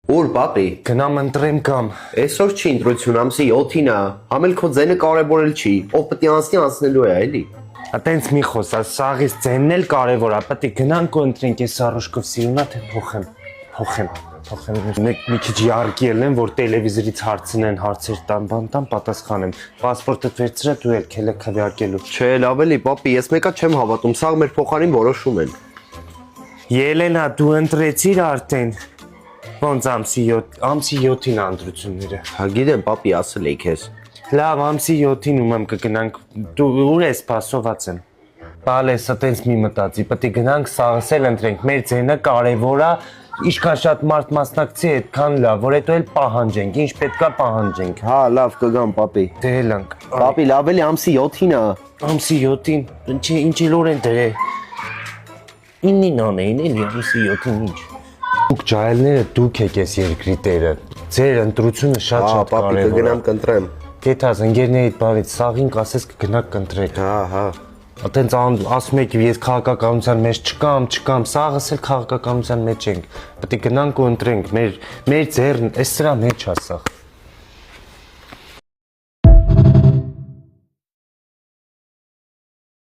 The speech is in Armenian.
Ուր պապի, Գնամ ընտրեմ կամ։ այսօր չի ընտրություն, ամսի 7-ին է, համել քո ձենը կարևորել չի, ով պետք է անցնի անցնելու է, էլի։ Այտենց մի խոսա, սաղից ձենն էլ կարևոր է, պետք է գնանք ու ընտրենք, այս առուշկով սիրունա թե փոխեմ։ Մի քիչ յարկի ելնեմ, որ տելևիզորից հարցնեն, հարցեր տան, պատասխանեմ։ Պասպորտդ վերցրա դու էլ քելը քվեարկելու։ Չէ, լավ էլի, պապի, ես մեկա չեմ հավատում, սաղ մեր փոխարին որոշում են։ Ելենա, դու ընտրեցիր արդեն։ Ոնց ամսի 7-ին ընտրությունները։ Հա գիտեմ, պապի, ասել էի քեզ։ Լավ, ամսի 7-ին ում եմ կգնանք, դու ուր ես սպասոված եմ։ Բալես, այտենց մի մտածի, պետք է գնանք սաղսել ընտրենք, մեր ձենը կարևոր է, ինչքան շատ մարդ մասնակցի, այդքան լավ, որ հետո էլ պահանջենք, ինչ պետքա պահանջենք։ Հա, լավ կգամ, պապի։ Դե լանք։ Պապի, լավ էլի ամսի 7-ին է։ Ամսի 7-ին, ինչ լոր են դրել։ Ինին անեին էլի ամսի 7-ին ինչ։ Դուք ջահելները դուք եք ես երկրի տերը։ Ձեր ընտրությունը շատ պապի, կարևոր է։ կգնամ կընտրեմ։ Գետազ ընկերներիդ բավից սաղին կասես կգնաք կընտրեք։ Հա։ Այտենց ասում եք ես քաղաքականության մեջ չկամ, սաղս էլ քաղաքականության մեջ ենք։ Պետք է գնանք ու ընտրենք, մեր ձեռն, այս սրա մեջ է սաղ։